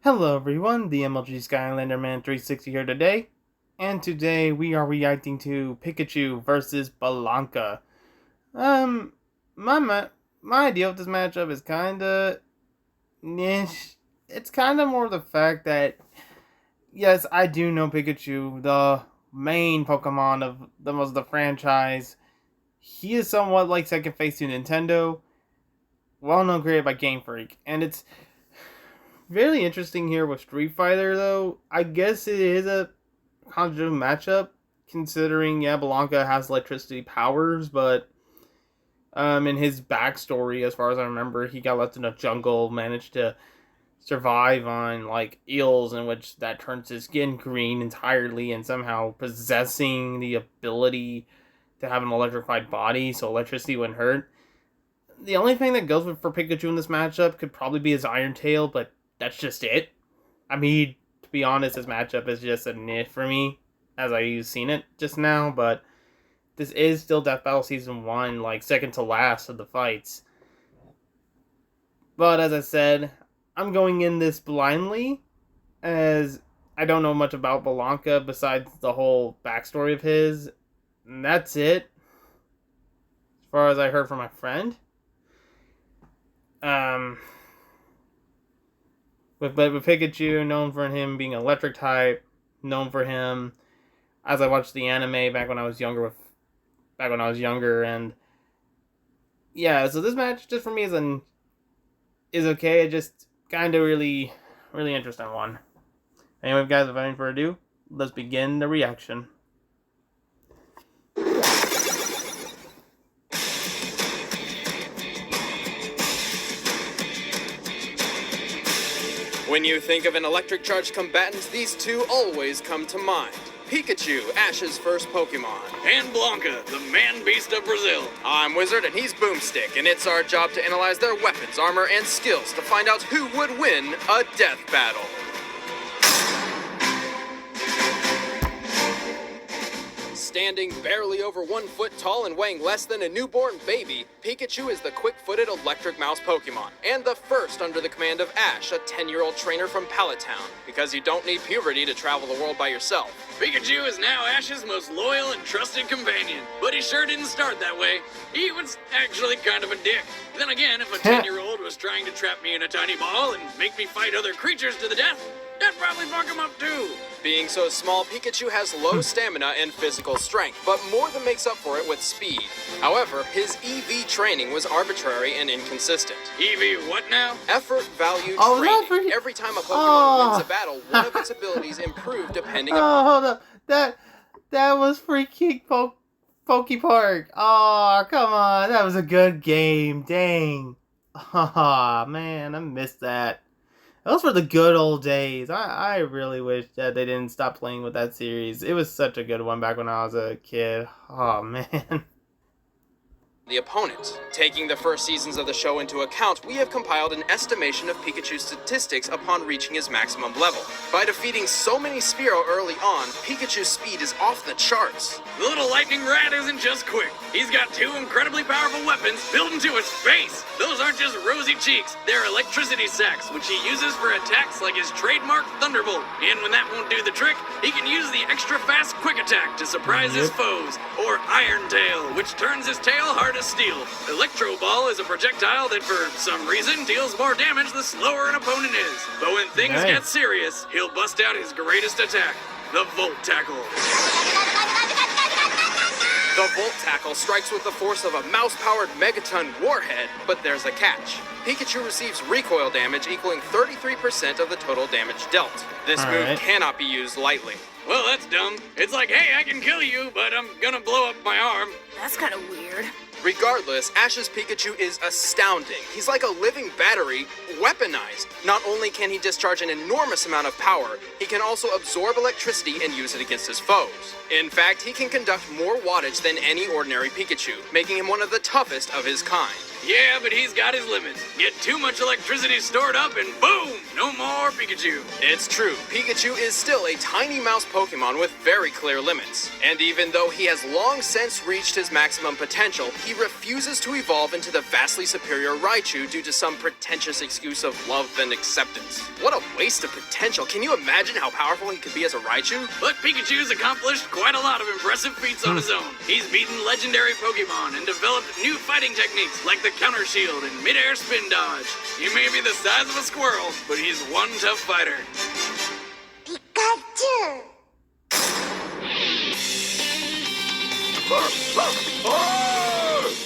Hello everyone, the MLG Skylander Man 360 here today, and today we are reacting to Pikachu versus Blanka. Um, my ma- my idea with this matchup is kinda niche. It's kinda more the fact that, yes, I do know Pikachu, the main Pokemon of the franchise. He is somewhat like second face to Nintendo, well known created by Game Freak, and it's very interesting here with Street Fighter, though. I guess it is a conjugative matchup, considering, yeah, Blanka has electricity powers, but in his backstory, as far as I remember, he got left in a jungle, managed to survive on, like, eels, in which that turns his skin green entirely, and somehow possessing the ability to have an electrified body, so electricity wouldn't hurt. The only thing that goes for Pikachu in this matchup could probably be his Iron Tail, but that's just it. I mean, to be honest, this matchup is just a nit for me, as I've seen it just now, but this is still Death Battle Season 1, like, second to last of the fights. But as I said, I'm going in this blindly, as I don't know much about Blanka besides the whole backstory of his, and that's it, as far as I heard from my friend. Um, with Pikachu, known for him being electric type, known for him as I watched the anime back when I was younger, and yeah, so this match just for me is okay. It just kind of really interesting one. Anyway, guys, without any further ado, let's begin the reaction. When you think of an electric charged combatant, these two always come to mind. Pikachu, Ash's first Pokemon. And Blanka, the man-beast of Brazil. I'm Wizard and he's Boomstick, and it's our job to analyze their weapons, armor, and skills to find out who would win a death battle. Standing barely over 1 foot tall and weighing less than a newborn baby, Pikachu is the quick-footed electric mouse Pokemon, and the first under the command of Ash, a 10-year-old trainer from Pallet Town, because you don't need puberty to travel the world by yourself. Pikachu is now Ash's most loyal and trusted companion, but he sure didn't start that way. He was actually kind of a dick. Then again, if a 10-year-old was trying to trap me in a tiny ball and make me fight other creatures to the death, that'd probably fuck him up too. Being so small, Pikachu has low stamina and physical strength, but more than makes up for it with speed. However, his EV training was arbitrary and inconsistent. EV what now? Effort, value, Oh, training. Every time a Pokemon wins a battle, one of its abilities improve depending upon... hold up. That was freaking Poke Park. Oh, come on. That was a good game. Dang. Oh, man, I missed that. Those were the good old days. I really wish that they didn't stop playing with that series. It was such a good one back when I was a kid. Oh, man. the opponent. Taking the first seasons of the show into account, we have compiled an estimation of Pikachu's statistics upon reaching his maximum level. By defeating so many Spearow early on, Pikachu's speed is off the charts. The little lightning rat isn't just quick. He's got two incredibly powerful weapons built into his face. Those aren't just rosy cheeks, they're electricity sacks, which he uses for attacks like his trademark Thunderbolt. And when that won't do the trick, he can use the extra fast quick attack to surprise his foes, or Iron Tail, which turns his tail hard as steel. Electro Ball is a projectile that for some reason deals more damage the slower an opponent is. But when things get serious, he'll bust out his greatest attack, the Volt Tackle. The Volt Tackle strikes with the force of a mouse-powered Megaton warhead, but there's a catch. Pikachu receives recoil damage equaling 33% of the total damage dealt. This move cannot be used lightly. Well, that's dumb. It's like, hey, I can kill you, but I'm gonna blow up my arm. That's kind of weird. Regardless, Ash's Pikachu is astounding. He's like a living battery, weaponized. Not only can he discharge an enormous amount of power, he can also absorb electricity and use it against his foes. In fact, he can conduct more wattage than any ordinary Pikachu, making him one of the toughest of his kind. Yeah, but he's got his limits. Get too much electricity stored up and boom, no more Pikachu. It's true, Pikachu is still a tiny mouse Pokemon with very clear limits. And even though he has long since reached his maximum potential, he refuses to evolve into the vastly superior Raichu due to some pretentious excuse of love and acceptance. What a waste of potential. Can you imagine how powerful he could be as a Raichu? But Pikachu's accomplished quite a lot of impressive feats on his own. He's beaten legendary Pokemon and developed new fighting techniques like the counter shield and mid-air spin dodge. He may be the size of a squirrel, but he's one tough fighter. Pikachu!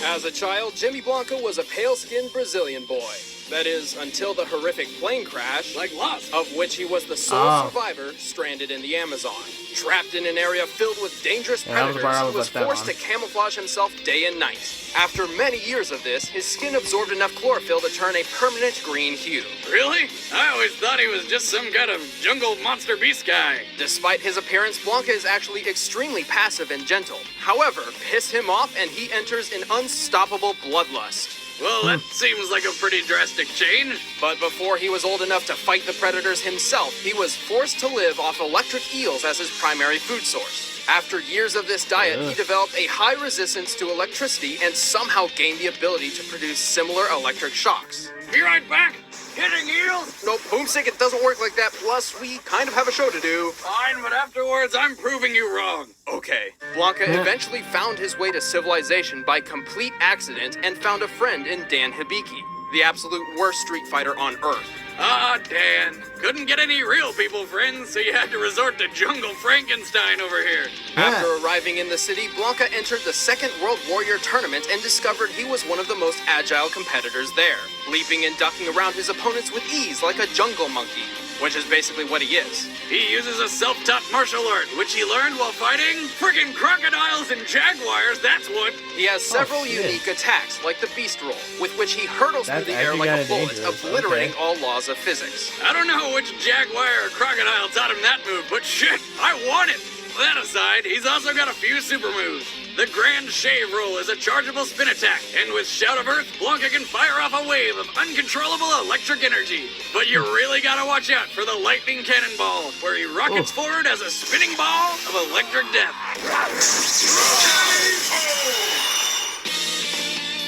As a child, Jimmy Blanca was a pale-skinned Brazilian boy. That is, until the horrific plane crash, Like Lost. of which he was the sole survivor, stranded in the Amazon. Trapped in an area filled with dangerous Yeah, that was predators, where I he was was at that forced to one. camouflage himself day and night. After many years of this, his skin absorbed enough chlorophyll to turn a permanent green hue. Really? I always thought he was just some kind of jungle monster beast guy. Despite his appearance, Blanca is actually extremely passive and gentle. However, piss him off and he enters an unstoppable bloodlust. Well, that seems like a pretty drastic change. But before he was old enough to fight the predators himself, he was forced to live off electric eels as his primary food source. After years of this diet, he developed a high resistance to electricity and somehow gained the ability to produce similar electric shocks. Be right back. Hitting eels? No, Boomstick, it doesn't work like that. Plus, we kind of have a show to do. Fine, but afterwards I'm proving you wrong. Okay. Blanca eventually found his way to civilization by complete accident and found a friend in Dan Hibiki, the absolute worst Street Fighter on Earth. Ah, Dan. Couldn't get any real people friends, so you had to resort to Jungle Frankenstein over here. After arriving in the city, Blanca entered the Second World Warrior Tournament and discovered he was one of the most agile competitors there, leaping and ducking around his opponents with ease like a jungle monkey, which is basically what he is. He uses a self-taught martial art, which he learned while fighting friggin' crocodiles and jaguars, that's what. He has several shit. unique attacks, like the Beast Roll, with which he hurdles That's through the air actually like a kinda bullet, dangerous, obliterating okay. all laws of physics. I don't know which jaguar or crocodile taught him that move, but shit, I want it. That aside, he's also got a few super moves. The Grand Shave Roll is a chargeable spin attack, and with Shout of Earth, Blanca can fire off a wave of uncontrollable electric energy. But you really gotta watch out for the Lightning Cannonball, where he rockets forward as a spinning ball of electric death.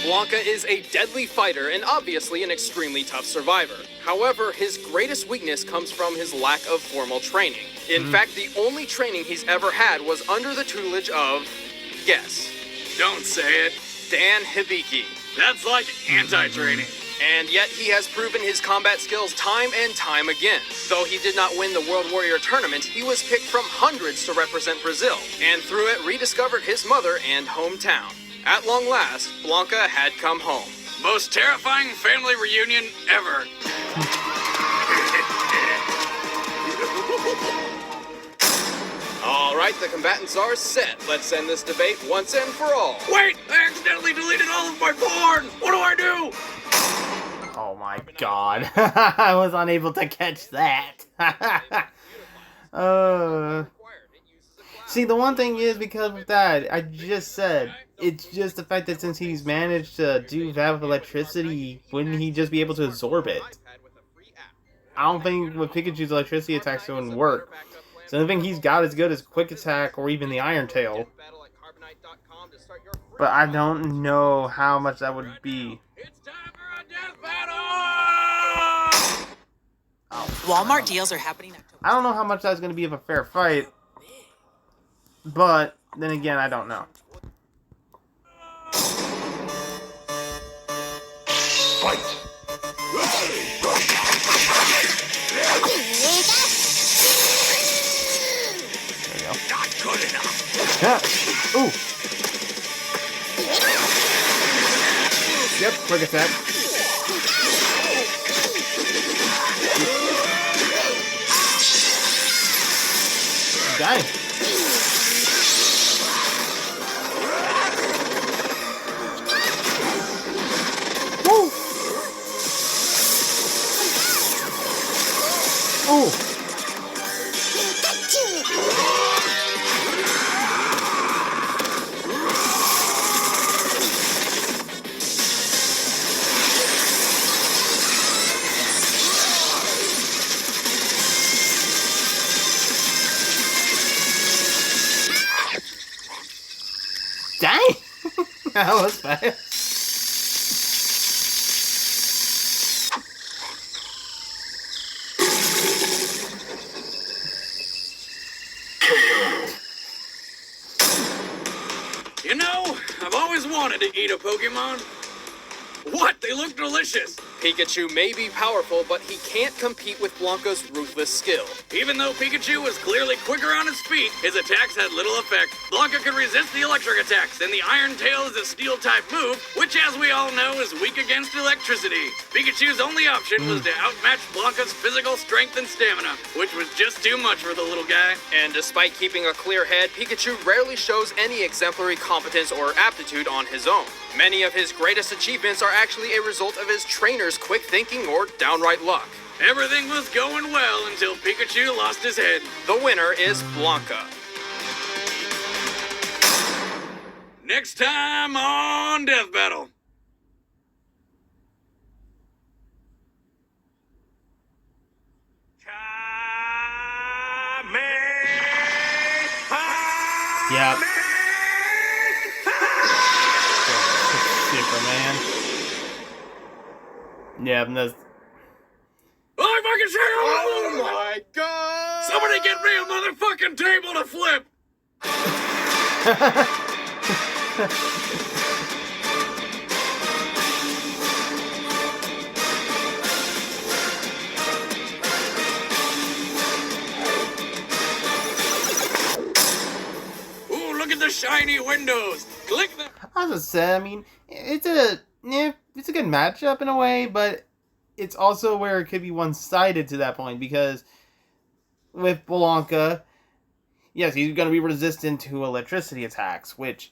Blanca is a deadly fighter and obviously an extremely tough survivor. However, his greatest weakness comes from his lack of formal training. In fact, the only training he's ever had was under the tutelage of, guess, Don't say it. Dan Hibiki. That's like anti-training. And yet he has proven his combat skills time and time again. Though he did not win the World Warrior Tournament, he was picked from hundreds to represent Brazil, and through it rediscovered his mother and hometown. At long last, Blanca had come home. Most terrifying family reunion ever. All right, the combatants are set. Let's end this debate once and for all. Wait, I accidentally deleted all of my porn. What do I do? Oh my god. I was unable to catch that. See, the one thing is, because of that, I just said, it's just the fact that since he's managed to do that with electricity, wouldn't he just be able to absorb it? I don't think with Pikachu's electricity attacks it wouldn't work. So the only thing he's got is good as Quick Attack or even the Iron Tail. But I don't know how much that would be. It's time for a death battle! Walmart deals are happening October. I don't know how much that's going to be of a fair fight. But then again, I don't know. Fight! There you go. Not good enough! Yeah. Ooh. Yep, Quick Attack. Got him. Woo! Ooh. That was bad. You know, I've always wanted to eat a Pokemon. What? They look delicious. Pikachu may be powerful, but he can't compete with Blanka's ruthless skill. Even though Pikachu was clearly quicker on his feet, his attacks had little effect. Blanka could resist the electric attacks, and the Iron Tail is a Steel-type move, which, as we all know, is weak against electricity. Pikachu's only option was to outmatch Blanka's physical strength and stamina, which was just too much for the little guy. And despite keeping a clear head, Pikachu rarely shows any exemplary competence or aptitude on his own. Many of his greatest achievements are actually a result of his trainer's quick thinking or downright luck. Everything was going well until Pikachu lost his head. The winner is Blanka. Next time on Death Battle. Yep. Superman. Yep, and that's... I fucking say Oh my god! Somebody get me a motherfucking table to flip! Ooh, look at the shiny windows! Click them! As I said, I mean, it's a good matchup in a way, but it's also where it could be one-sided to that point, because with Blanka, yes, he's going to be resistant to electricity attacks, which,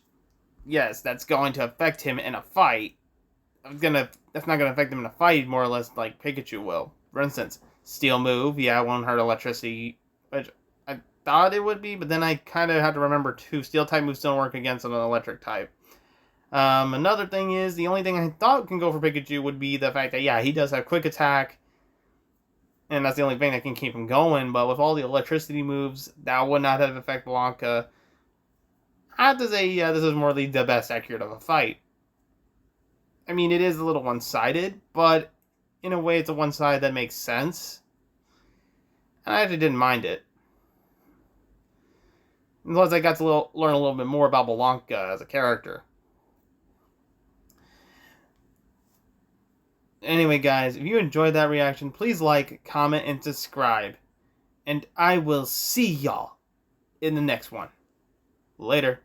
yes, that's going to affect him in a fight. That's not going to affect him in a fight, more or less like Pikachu will. For instance, Steel move, yeah, won't hurt electricity, which I thought it would be, but then I kind of had to remember too, Steel-type moves don't work against an electric type. Another thing is, the only thing I thought can go for Pikachu would be the fact that, yeah, he does have quick attack, and that's the only thing that can keep him going, but with all the electricity moves, that would not have affected Blanka. I have to say, yeah, this is more the best accurate of a fight. I mean, it is a little one-sided, but in a way it's a one-sided that makes sense. And I actually didn't mind it. Unless I got to learn a little bit more about Blanka as a character. Anyway, guys, if you enjoyed that reaction, please like, comment, and subscribe. And I will see y'all in the next one. Later.